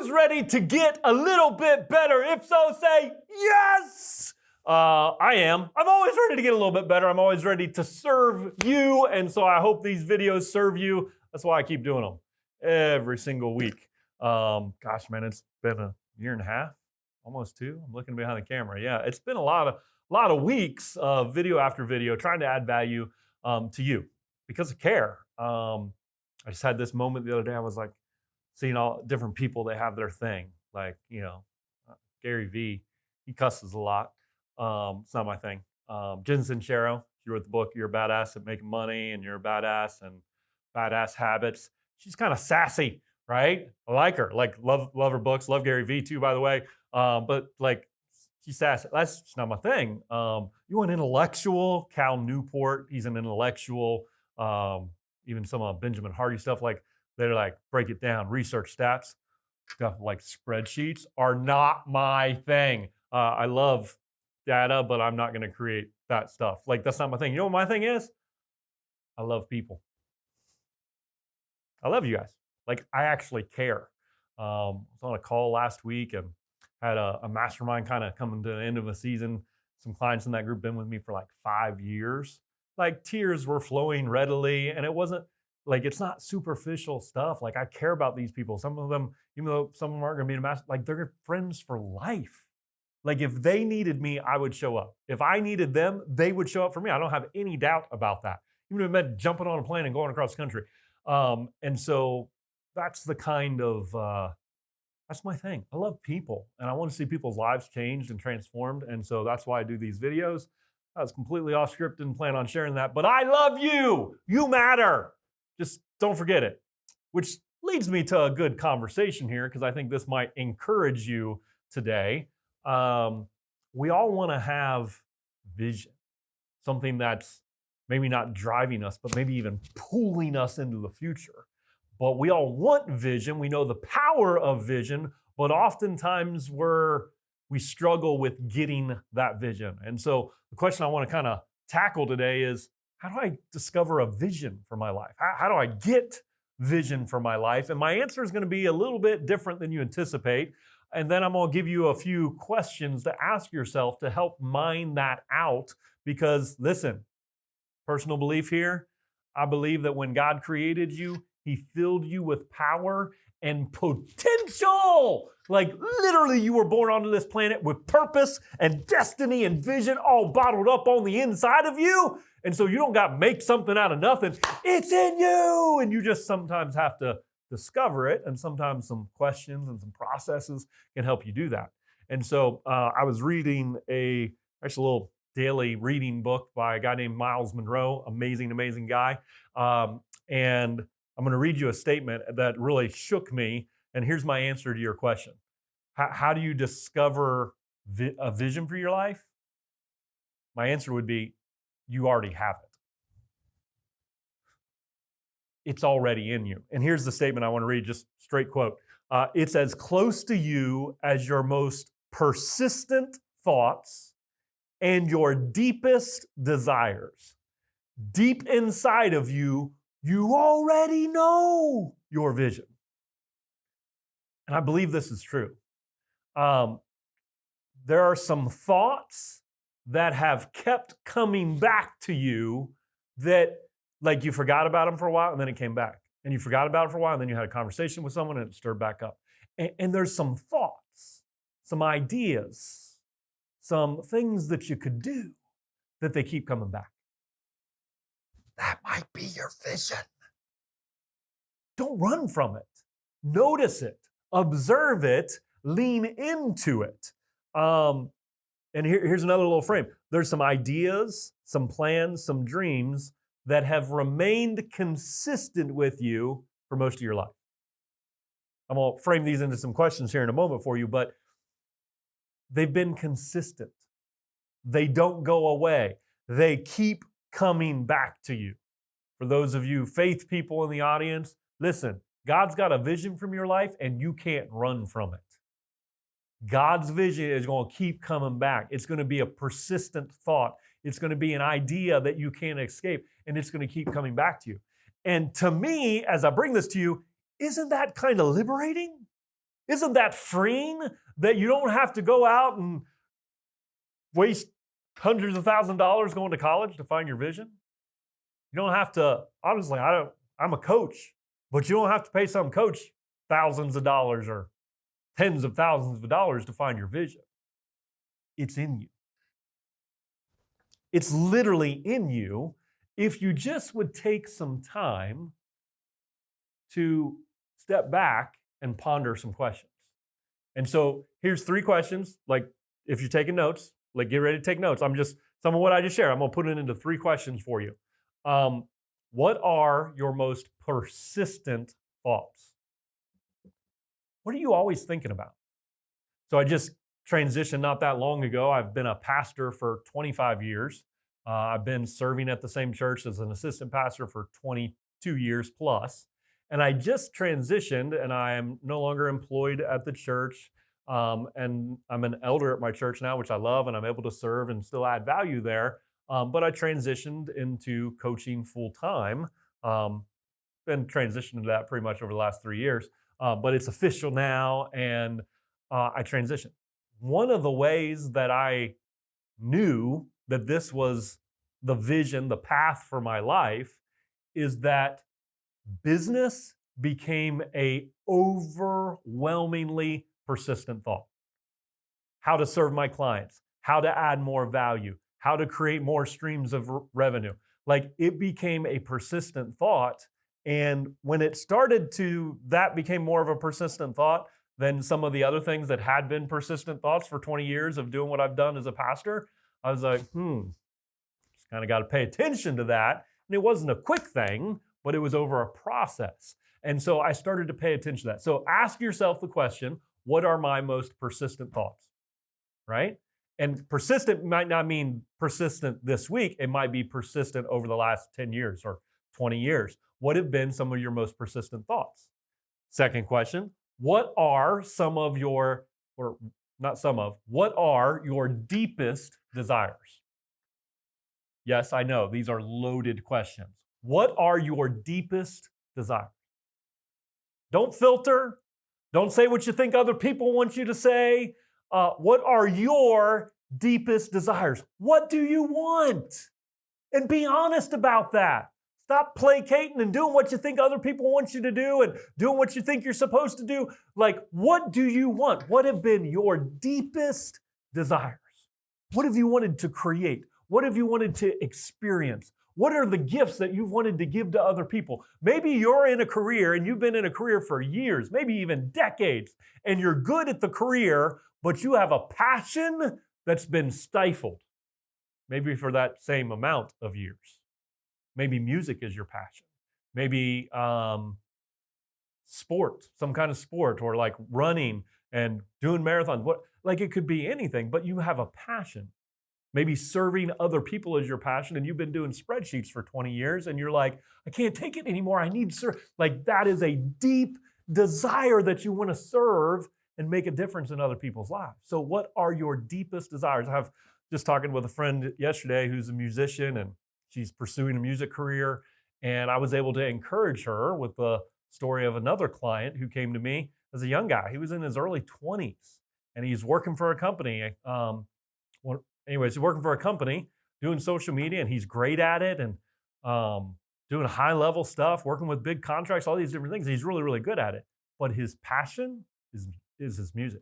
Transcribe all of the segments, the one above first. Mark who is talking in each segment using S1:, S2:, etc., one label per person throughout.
S1: Who's ready to get a little bit better? If so, say yes. I am. I'm always ready to get a little bit better. I'm always ready to serve you. And so I hope these videos serve you. That's why I keep doing them every single week. Gosh, man, it's been a year and a half, almost two. I'm looking behind the camera. Yeah, it's been a lot of weeks of video after video trying to add value to you because of care. I just had this moment the other day. I was like, seeing all different people, they have their thing. Like, Gary Vee, he cusses a lot. It's not my thing. Jen Sincero, she wrote the book, You're a Badass at Making Money and You're a Badass and Badass Habits. She's kind of sassy, right? I like her. Like, love her books. Love Gary Vee too, by the way. But like, she's sassy. That's just not my thing. You want intellectual? Cal Newport, he's an intellectual. Even some Benjamin Hardy stuff, like they're like, break it down, research stats, stuff like spreadsheets are not my thing. I love data, but I'm not going to create that stuff. Like, that's not my thing. You know what my thing is? I love people. I love you guys. Like, I actually care. I was on a call last week and had a mastermind kind of coming to the end of a season. Some clients in that group been with me for like 5 years. Like, tears were flowing readily, and it wasn't like, it's not superficial stuff. Like, I care about these people. Some of them, even though some of them aren't going to be a master, like, they're friends for life. Like, if they needed me, I would show up. If I needed them, they would show up for me. I don't have any doubt about that. Even if it meant jumping on a plane and going across the country. And so that's the kind of, that's my thing. I love people, and I want to see people's lives changed and transformed. And so that's why I do these videos. I was completely off script, didn't plan on sharing that, but I love you. You matter. Just don't forget it. Which leads me to a good conversation here, because I think this might encourage you today. We all want to have vision, something that's maybe not driving us, but maybe even pulling us into the future. But we all want vision. We know the power of vision, but oftentimes we struggle with getting that vision. And so the question I want to kind of tackle today is, how do I discover a vision for my life? How do I get vision for my life? And my answer is going to be a little bit different than you anticipate. And then I'm going to give you a few questions to ask yourself to help mine that out. Because listen, personal belief here, I believe that when God created you, He filled you with power and potential. Like, literally, you were born onto this planet with purpose and destiny and vision all bottled up on the inside of you. And so you don't got to make something out of nothing. It's in you. And you just sometimes have to discover it. And sometimes some questions and some processes can help you do that. And so I was reading a little daily reading book by a guy named Miles Monroe. Amazing, amazing guy. And I'm going to read you a statement that really shook me. And here's my answer to your question. How do you discover a vision for your life? My answer would be, you already have it. It's already in you. And here's the statement I want to read, just straight quote. It's as close to you as your most persistent thoughts and your deepest desires. Deep inside of you, you already know your vision. And I believe this is true. There are some thoughts that have kept coming back to you that, like, you forgot about them for a while and then it came back. And you forgot about it for a while and then you had a conversation with someone and it stirred back up. And there's some thoughts, some ideas, some things that you could do that they keep coming back. That might be your vision. Don't run from it. Notice it. Observe it. Lean into it. And here's another little frame. There's some ideas, some plans, some dreams that have remained consistent with you for most of your life. I'm going to frame these into some questions here in a moment for you, but they've been consistent. They don't go away. They keep coming back to you. For those of you faith people in the audience, listen, God's got a vision from your life and you can't run from it. God's vision is going to keep coming back. It's going to be a persistent thought. It's going to be an idea that you can't escape, and it's going to keep coming back to you. And to me, as I bring this to you, isn't that kind of liberating? Isn't that freeing that you don't have to go out and waste hundreds of thousands of dollars going to college to find your vision? You don't have to, honestly, I'm a coach, but you don't have to pay some coach thousands of dollars or tens of thousands of dollars to find your vision. It's in you. It's literally in you if you just would take some time to step back and ponder some questions. And so here's 3 questions. Like, if you're taking notes, like, get ready to take notes. Some of what I just shared, I'm going to put it into 3 questions for you. What are your most persistent thoughts? What are you always thinking about? So I just transitioned not that long ago. I've been a pastor for 25 years. I've been serving at the same church as an assistant pastor for 22 years plus. And I just transitioned, and I am no longer employed at the church. And I'm an elder at my church now, which I love, and I'm able to serve and still add value there. But I transitioned into coaching full time. Been transitioned to that pretty much over the last 3 years. But it's official now, and I transitioned. One of the ways that I knew that this was the vision, the path for my life, is that business became a overwhelmingly persistent thought. How to serve my clients, how to add more value, how to create more streams of revenue. Like, it became a persistent thought. And when it started to, that became more of a persistent thought than some of the other things that had been persistent thoughts for 20 years of doing what I've done as a pastor. I was like, just kind of got to pay attention to that. And it wasn't a quick thing, but it was over a process. And so I started to pay attention to that. So ask yourself the question, what are my most persistent thoughts? Right? And persistent might not mean persistent this week. It might be persistent over the last 10 years or 20 years. What have been some of your most persistent thoughts? Second question, what are what are your deepest desires? Yes, I know, these are loaded questions. What are your deepest desires? Don't filter. Don't say what you think other people want you to say. What are your deepest desires? What do you want? And be honest about that. Stop placating and doing what you think other people want you to do and doing what you think you're supposed to do. Like, what do you want? What have been your deepest desires? What have you wanted to create? What have you wanted to experience? What are the gifts that you've wanted to give to other people? Maybe you're in a career and you've been in a career for years, maybe even decades, and you're good at the career, but you have a passion that's been stifled, maybe for that same amount of years. Maybe music is your passion. Maybe sport, some kind of sport, or like running and doing marathons. Like, it could be anything, but you have a passion. Maybe serving other people is your passion, and you've been doing spreadsheets for 20 years, and you're like, I can't take it anymore. I need to serve. Like, that is a deep desire that you want to serve and make a difference in other people's lives. So what are your deepest desires? I was just talking with a friend yesterday who's a musician, and she's pursuing a music career. And I was able to encourage her with the story of another client who came to me as a young guy. He was in his early 20s, and he's working for a company. He's working for a company doing social media, and he's great at it, and doing high level stuff, working with big contracts, all these different things. He's really, really good at it. But his passion is his music.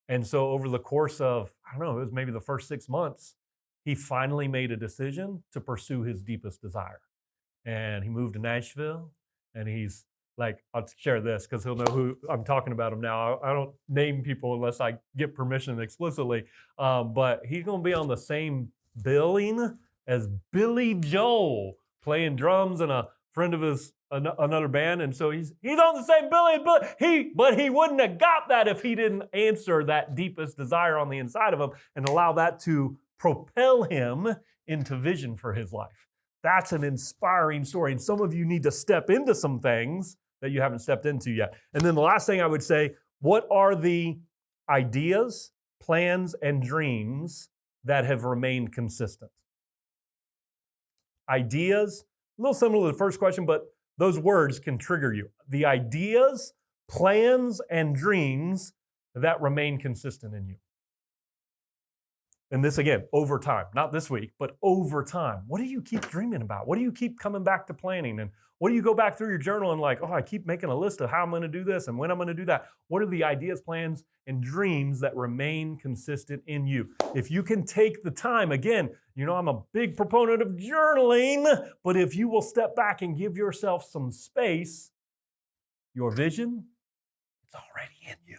S1: And so over the course of, I don't know, it was maybe the first 6 months, he finally made a decision to pursue his deepest desire. And he moved to Nashville, and he's like, I'll share this because he'll know who I'm talking about him now. I don't name people unless I get permission explicitly. But he's going to be on the same billing as Billy Joel, playing drums and a friend of his, another band. And so he's on the same billing, but he wouldn't have got that if he didn't answer that deepest desire on the inside of him and allow that to propel him into vision for his life. That's an inspiring story. And some of you need to step into some things that you haven't stepped into yet. And then the last thing I would say, what are the ideas, plans, and dreams that have remained consistent? Ideas, a little similar to the first question, but those words can trigger you. The ideas, plans and dreams that remain consistent in you. And this again, over time, not this week, but over time. What do you keep dreaming about? What do you keep coming back to planning? And what do you go back through your journal and like, oh, I keep making a list of how I'm going to do this and when I'm going to do that? What are the ideas, plans, and dreams that remain consistent in you? If you can take the time, again, you know, I'm a big proponent of journaling, but if you will step back and give yourself some space, your vision, it's already in you.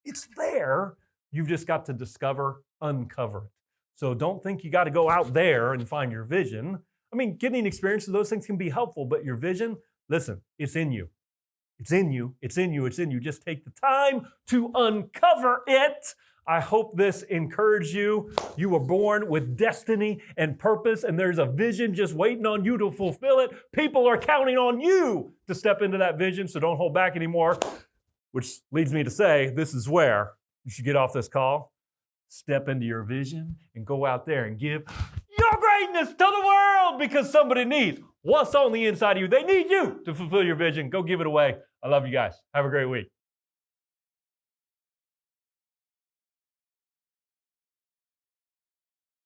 S1: It's there. You've just got to discover, uncover it. So don't think you got to go out there and find your vision. I mean, getting experience of those things can be helpful, but your vision, listen, it's in you. It's in you. It's in you. It's in you. Just take the time to uncover it. I hope this encouraged you. You were born with destiny and purpose, and there's a vision just waiting on you to fulfill it. People are counting on you to step into that vision, so don't hold back anymore, which leads me to say this is where you should get off this call, step into your vision, and go out there and give your greatness to the world because somebody needs what's on the inside of you. They need you to fulfill your vision. Go give it away. I love you guys. Have a great week.